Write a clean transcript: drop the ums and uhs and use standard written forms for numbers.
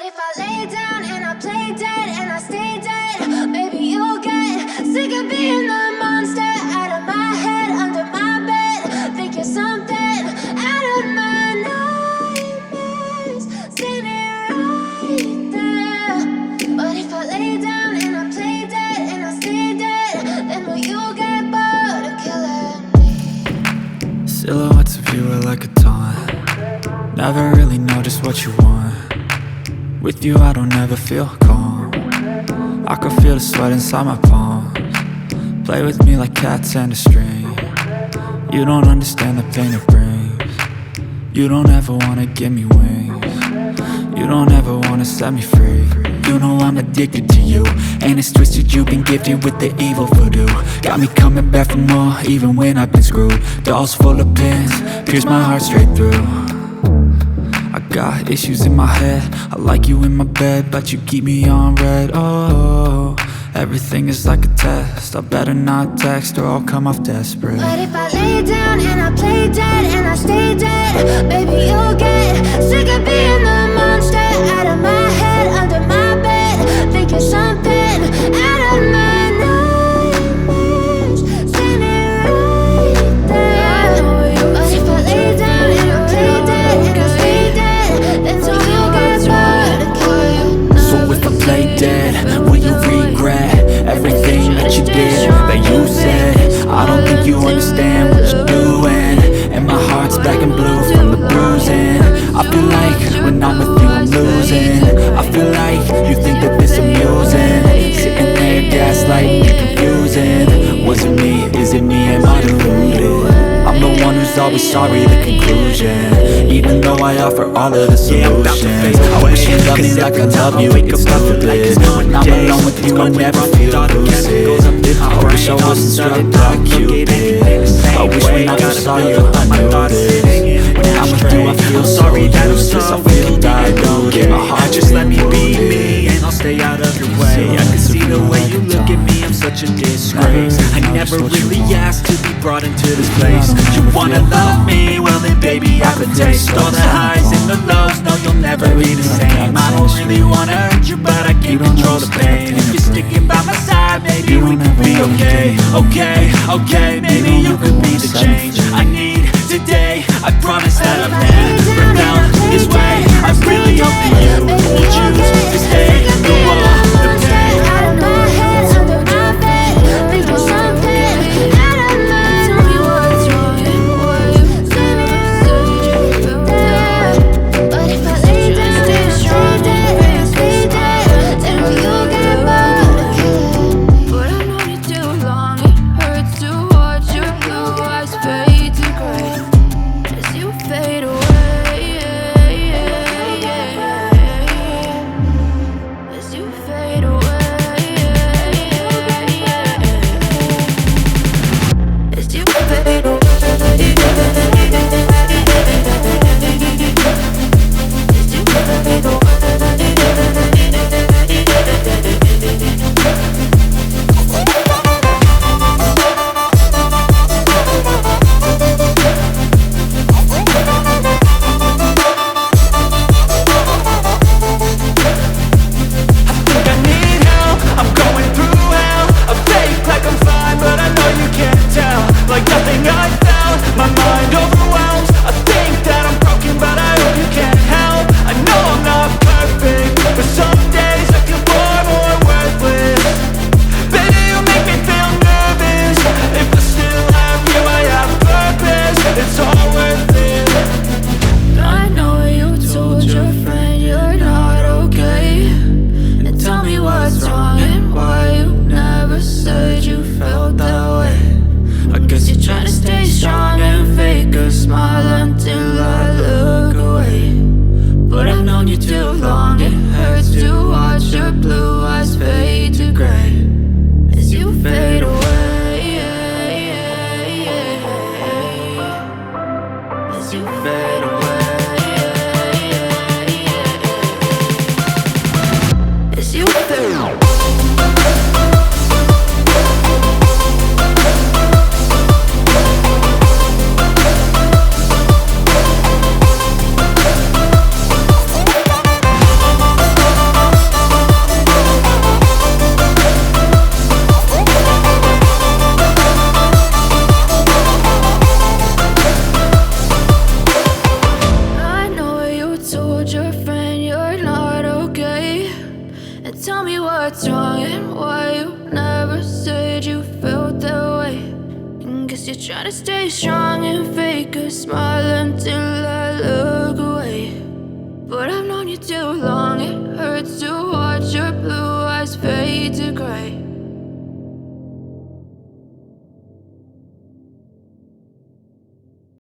if I lay down and I play dead and I stay dead, maybe you'll get sick of being the monster out of my head, under my bed. Think you're something out of my nightmares, standing right there. But if I lay down and I play dead and I stay dead, then will you get bored of killing me? Silhouettes of you are like a taunt. Never really know just what you want. With you I don't ever feel calm. I can feel the sweat inside my palms. Play with me like cats and a string. You don't understand the pain it brings. You don't ever wanna give me wings. You don't ever wanna set me free. You know I'm addicted to you, and it's twisted, you've been gifted with the evil voodoo. Got me coming back for more, even when I've been screwed. Dolls full of pins, pierce my heart straight through. I got issues in my head, I like you in my bed, but you keep me on red. Oh, everything is like a test, I better not text or I'll come off desperate. But if I lay down and I play dead and I stay dead, baby you'll get sick of being the monster out of my head, under my bed. Think you're something out of my nightmares, standing right there. But if I lay down and I play dead and I stay dead, then so you'll get bored of killing me. So if I play dead, will you regret everything that you did, that you said? I don't think you understand what you're doing, and my heart's black and blue from the bruising. I feel like when I'm with you I'm losing. I feel like you think that this amusing, sitting there gaslighting and confusing. Was it me? Is it me? Am I deluded? I'm the one who's always sorry, the conclusion, even though I offer all of the solutions. I wish you loved me like I love you, it's stupid. When I'm alone with you I never feel lucid. I wish I wasn't struck like Cupid. I wish when I first saw you I knew this. When I'm with you I feel sorry that I'm so I feel diluted. My heart just let me be me, and I'll stay out of your way. I can see the way you look at me, I'm such a disgrace. I never really asked to be brought into this place. You wanna love me? Well then baby I could taste all the highs and the lows. No, you'll never be the same. I don't really wanna hurt you, but I can't control the pain. If you're sticking by my side, maybe we could be okay. Okay, okay, maybe you could be the change I need today. I promise that I've never felt this way. I really hope that you will choose to stay through all the pain. Out of my head, under my bed, think you're something out of my nightmares, standing right there. But if I lay down and I stay dead and I stay dead, then will you get bored of killing me? But I know you too long, it hurts to watch your blue eyes fade to gray as you fade away. Guess you're trying to stay strong and fake a smile until I look away. But I've known you too long, it hurts to